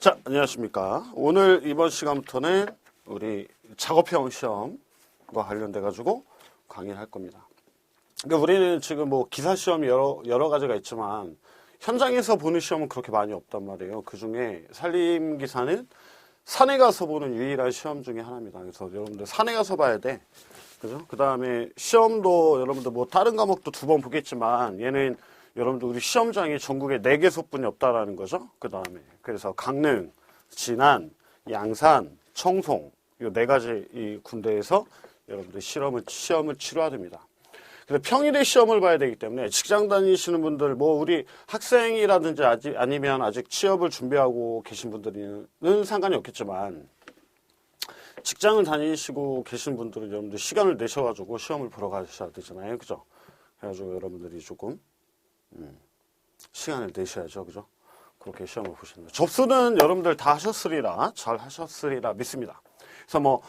자, 안녕하십니까. 오늘 이번 시간부터는 우리 작업형 시험과 관련돼 가지고 강의를 할 겁니다. 그러니까 우리는 지금 뭐 기사 시험이 여러 가지가 있지만 현장에서 보는 시험은 그렇게 많이 없단 말이에요. 그 중에 산림 기사는 산에 가서 보는 유일한 시험 중에 하나입니다. 그래서 여러분들 산에 가서 봐야 돼. 그죠? 그 다음에 시험도 여러분들 뭐 다른 과목도 2번 보겠지만 얘는 여러분들 우리 시험장이 전국에 4개소뿐이 없다라는 거죠. 그 다음에 그래서 강릉, 진안, 양산, 청송 이 4가지 이 군대에서 여러분들 시험을 치러야 됩니다. 그래서 평일에 시험을 봐야 되기 때문에 직장 다니시는 분들 뭐 우리 학생이라든지 아니면 아직 취업을 준비하고 계신 분들은 상관이 없겠지만 직장을 다니시고 계신 분들은 여러분들 시간을 내셔가지고 시험을 보러 가셔야 되잖아요. 그죠? 그래가지고 여러분들이 조금 시간을 내셔야죠. 그죠? 그렇게 시험을 보시는 거예요. 접수는 여러분들 다 하셨으리라, 잘 하셨으리라 믿습니다. 그래서 뭐,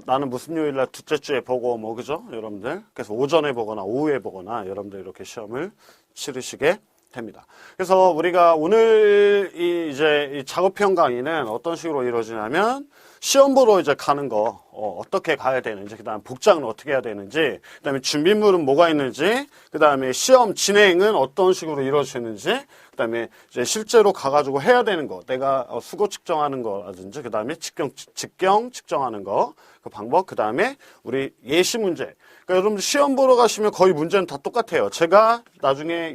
나는 무슨 요일날 둘째 주에 보고, 뭐, 그죠? 여러분들. 그래서 오전에 보거나 오후에 보거나 여러분들 이렇게 시험을 치르시게 됩니다. 그래서 우리가 오늘 이제 이 작업형 강의는 어떤 식으로 이루어지냐면, 시험 보러 이제 가는 거, 어떻게 가야 되는지, 그 다음에 복장은 어떻게 해야 되는지, 그 다음에 준비물은 뭐가 있는지, 그 다음에 시험 진행은 어떤 식으로 이루어지는지, 그 다음에 이제 실제로 가가지고 해야 되는 거, 내가 수고 측정하는 거라든지, 그 다음에 직경 측정하는 거, 그 방법, 그 다음에 우리 예시 문제. 그러니까 여러분들 시험 보러 가시면 거의 문제는 다 똑같아요. 제가 나중에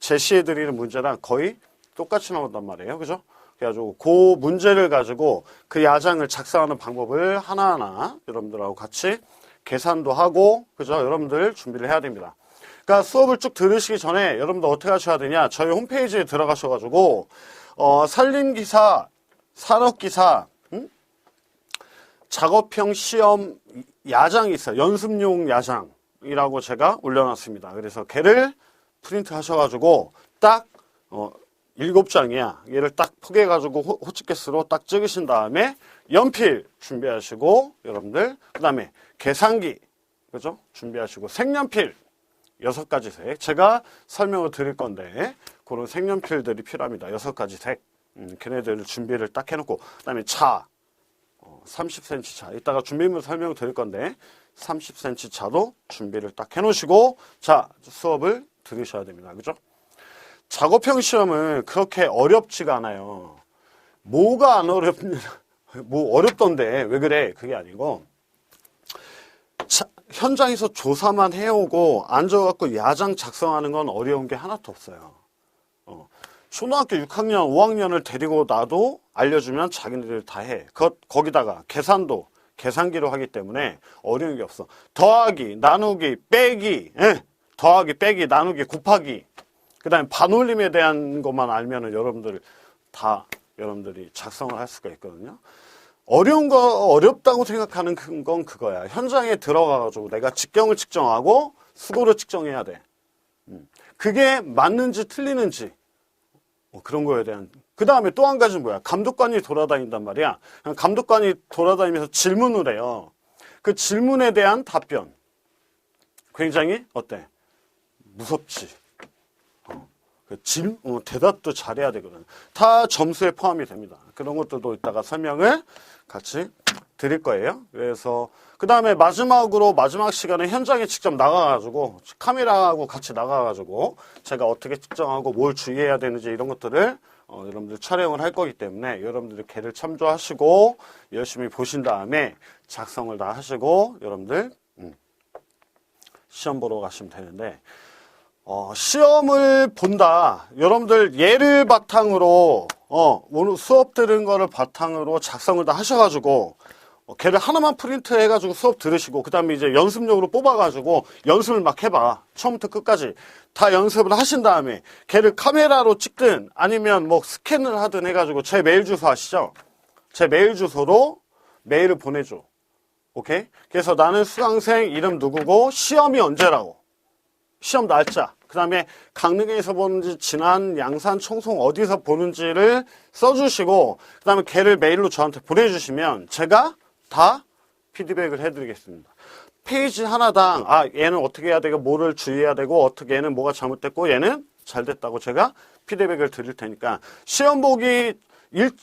제시해드리는 문제랑 거의 똑같이 나온단 말이에요. 그죠? 그래가지고 그 문제를 가지고 그 야장을 작성하는 방법을 하나하나 여러분들하고 같이 계산도 하고, 그죠? 여러분들 준비를 해야 됩니다. 그러니까 수업을 쭉 들으시기 전에 여러분들 어떻게 하셔야 되냐? 저희 홈페이지에 들어가셔가지고 산림기사, 산업기사, 작업형 시험 야장이 있어요. 연습용 야장이라고 제가 올려놨습니다. 그래서 걔를 프린트 하셔가지고 딱 7장이야. 얘를 딱 포개가지고 호치케스로 딱 찍으신 다음에 연필 준비하시고 여러분들 그 다음에 계산기 그죠? 준비하시고 색연필 6가지 색 제가 설명을 드릴 건데 그런 색연필들이 필요합니다. 6가지 색 걔네들을 준비를 딱 해놓고 그 다음에 차 30cm 차 이따가 준비물 설명 드릴 건데 30cm 차도 준비를 딱 해놓으시고 자 수업을 들으셔야 됩니다. 그죠? 작업형 시험은 그렇게 어렵지가 않아요. 뭐가 안 어렵냐? 뭐 어렵던데 왜 그래? 그게 아니고 현장에서 조사만 해오고 앉아갖고 야장 작성하는 건 어려운 게 하나도 없어요. 초등학교 6학년, 5학년을 데리고 나도 알려주면 자기네들 다 해. 거기다가 계산도 계산기로 하기 때문에 어려운 게 없어. 더하기, 나누기, 빼기, 더하기, 빼기, 나누기, 곱하기. 그 다음에 반올림에 대한 것만 알면은 여러분들이 작성을 할 수가 있거든요. 어렵다고 생각하는 건 그거야. 현장에 들어가가지고 내가 직경을 측정하고 수고를 측정해야 돼. 그게 맞는지 틀리는지 그런 거에 대한. 그 다음에 또 한 가지는 뭐야? 감독관이 돌아다닌단 말이야. 감독관이 돌아다니면서 질문을 해요. 그 질문에 대한 답변. 굉장히 어때? 무섭지. 대답도 잘해야 되거든. 다 점수에 포함이 됩니다. 그런 것들도 이따가 설명을 같이 드릴 거예요. 그래서 그 다음에 마지막 시간에 현장에 직접 나가가지고 카메라하고 같이 나가가지고 제가 어떻게 측정하고 뭘 주의해야 되는지 이런 것들을 여러분들 촬영을 할 거기 때문에 여러분들이 걔를 참조하시고 열심히 보신 다음에 작성을 다 하시고 여러분들 시험 보러 가시면 되는데 시험을 본다. 여러분들 얘를 바탕으로 오늘 수업 들은 거를 바탕으로 작성을 다 하셔가지고 걔를 하나만 프린트 해가지고 수업 들으시고 그 다음에 이제 연습용으로 뽑아가지고 연습을 막 해봐. 처음부터 끝까지 다 연습을 하신 다음에 걔를 카메라로 찍든 아니면 뭐 스캔을 하든 해가지고 제 메일 주소 아시죠? 제 메일 주소로 메일을 보내줘. 오케이? 그래서 나는 수강생 이름 누구고 시험이 언제라고. 시험 날짜, 그 다음에 강릉에서 보는지 진안, 양산, 청송 어디서 보는지를 써주시고 그 다음에 걔를 메일로 저한테 보내주시면 제가 다 피드백을 해드리겠습니다. 페이지 하나당 얘는 어떻게 해야 되고 뭐를 주의해야 되고 어떻게 얘는 뭐가 잘못됐고 얘는 잘 됐다고 제가 피드백을 드릴 테니까 시험 보기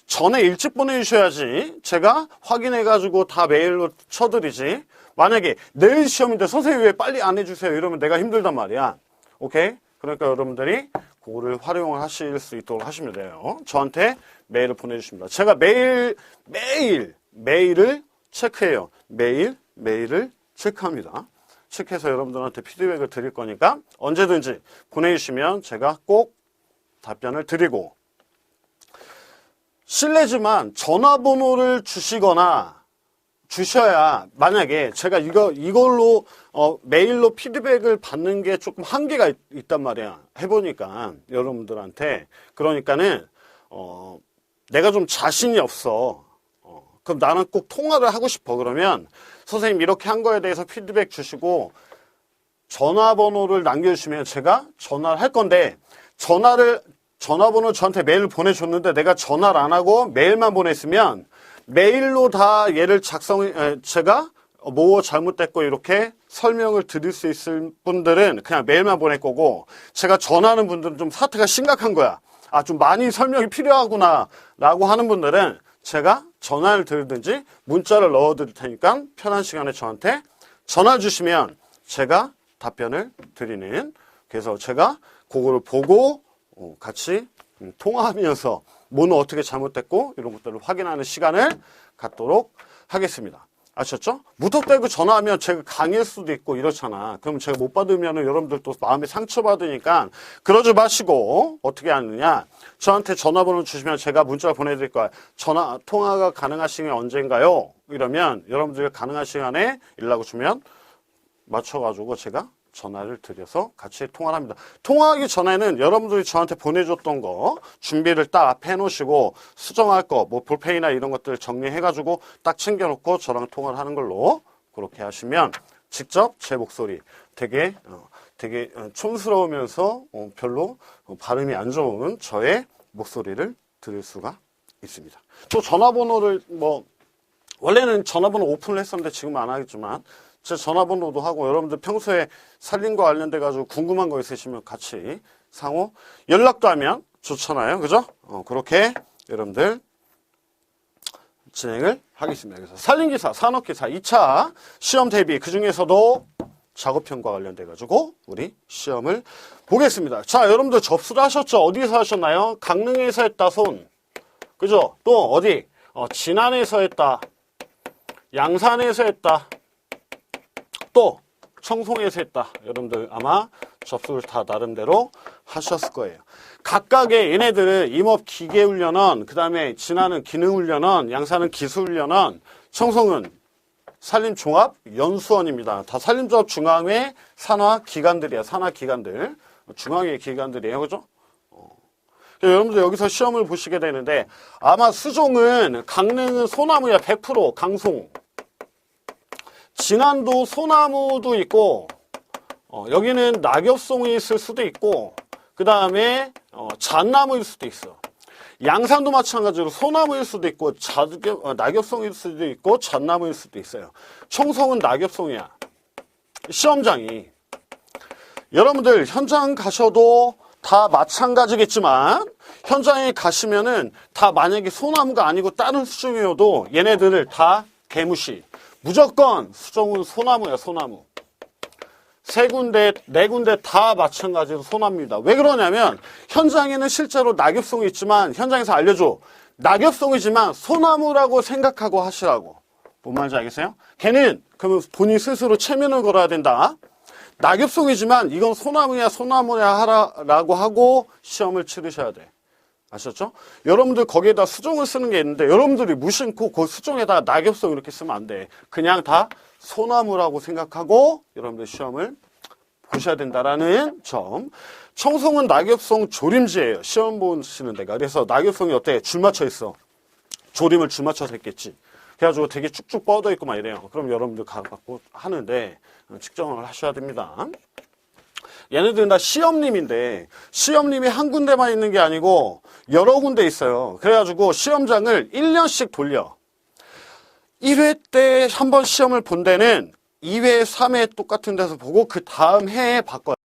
전에 일찍 보내주셔야지 제가 확인해가지고 다 메일로 쳐드리지. 만약에 내일 시험인데 선생님 왜 빨리 안 해주세요 이러면 내가 힘들단 말이야. 오케이? 그러니까 여러분들이 그거를 활용을 하실 수 있도록 하시면 돼요. 저한테 메일을 보내주십니다. 제가 메일을 체크해요. 메일을 체크합니다. 체크해서 여러분들한테 피드백을 드릴 거니까 언제든지 보내주시면 제가 꼭 답변을 드리고, 실례지만 전화번호를 주셔야 만약에 제가 이걸로 메일로 피드백을 받는 게 조금 한계가 있단 말이야. 해보니까 여러분들한테. 그러니까는 내가 좀 자신이 없어. 그럼 나는 꼭 통화를 하고 싶어. 그러면 선생님 이렇게 한 거에 대해서 피드백 주시고 전화번호를 남겨주시면 제가 전화를 할 건데, 전화번호 저한테 메일을 보내줬는데 내가 전화를 안 하고 메일만 보냈으면 메일로 다 얘를 제가 뭐 잘못됐고 이렇게 설명을 드릴 수 있을 분들은 그냥 메일만 보낼 거고, 제가 전화하는 분들은 좀 사태가 심각한 거야. 좀 많이 설명이 필요하구나 라고 하는 분들은 제가 전화를 드리든지 문자를 넣어 드릴 테니까 편한 시간에 저한테 전화 주시면 제가 답변을 드리는, 그래서 제가 그거를 보고 같이 통화하면서 뭐는 어떻게 잘못됐고 이런 것들을 확인하는 시간을 갖도록 하겠습니다. 아셨죠? 무턱대고 전화하면 제가 강의일 수도 있고 이렇잖아. 그럼 제가 못 받으면 여러분들 또 마음에 상처받으니까 그러지 마시고 어떻게 하느냐, 저한테 전화번호 주시면 제가 문자 보내드릴 거예요. 통화가 가능하신 게 언젠가요? 이러면 여러분들이 가능한 시간에 연락을 주면 맞춰가지고 제가 전화를 드려서 같이 통화를 합니다. 통화하기 전에는 여러분들이 저한테 보내줬던 거 준비를 딱 해놓으시고 수정할 거, 뭐 볼펜이나 이런 것들 정리해가지고 딱 챙겨놓고 저랑 통화를 하는 걸로 그렇게 하시면 직접 제 목소리 되게 촌스러우면서 별로 발음이 안 좋은 저의 목소리를 들을 수가 있습니다. 또 전화번호를 원래는 전화번호 오픈을 했었는데 지금 안 하겠지만 제 전화번호도 하고, 여러분들 평소에 살림과 관련돼 가지고 궁금한 거 있으시면 같이 상호 연락도 하면 좋잖아요. 그죠? 그렇게 여러분들 진행을 하겠습니다. 그래서 산림기사, 산업기사 2차 시험 대비, 그 중에서도 작업형과 관련돼 가지고 우리 시험을 보겠습니다. 자, 여러분들 접수를 하셨죠? 어디서 하셨나요? 강릉에서 했다, 손. 그죠? 또 어디? 진안에서 했다, 양산에서 했다, 또 청송에서 했다. 여러분들 아마 접수를 다 나름대로 하셨을 거예요. 각각의 얘네들은 임업 기계훈련원, 그 다음에 진안은 기능훈련원, 양산은 기술훈련원, 청송은 산림종합연수원입니다. 다 산림조합 중앙회 산하기관들이야. 산하기관들. 중앙회 기관들이에요. 그죠? 여러분들 여기서 시험을 보시게 되는데, 아마 수종은 강릉은 소나무야. 100% 강송. 진안도 소나무도 있고, 여기는 낙엽송이 있을 수도 있고, 그 다음에 잣나무일 수도 있어. 양산도 마찬가지로 소나무일 수도 있고, 낙엽송일 수도 있고, 잣나무일 수도 있어요. 청송은 낙엽송이야. 시험장이. 여러분들 현장 가셔도 다 마찬가지겠지만, 현장에 가시면은 다 만약에 소나무가 아니고 다른 수종이어도 얘네들을 다 개무시. 무조건 수종은 소나무야, 소나무. 세 군데, 네 군데 다 마찬가지로 소나무입니다. 왜 그러냐면 현장에는 실제로 낙엽송이 있지만 현장에서 알려줘. 낙엽송이지만 소나무라고 생각하고 하시라고. 뭔 말인지 알겠어요? 걔는 그러면 본인 스스로 체면을 걸어야 된다. 낙엽송이지만 이건 소나무야, 소나무야 하라고 하고 시험을 치르셔야 돼. 아셨죠? 여러분들 거기에다 수종을 쓰는 게 있는데 여러분들이 무심코 그 수종에다 낙엽송 이렇게 쓰면 안 돼. 그냥 다 소나무라고 생각하고 여러분들 시험을 보셔야 된다라는 점. 청송은 낙엽송 조림지예요. 시험 보시는 데가. 그래서 낙엽송이 어때? 줄 맞춰 있어. 조림을 줄 맞춰서 했겠지. 그래가지고 되게 쭉쭉 뻗어 있고 막 이래요. 그럼 여러분들 가갖고 하는데 측정을 하셔야 됩니다. 얘네들은 다 시험림인데 시험림이 한 군데만 있는 게 아니고 여러 군데 있어요. 그래가지고 시험장을 1년씩 돌려. 1회 때 한 번 시험을 본 데는 2회, 3회 똑같은 데서 보고 그 다음 해에 바꿔요.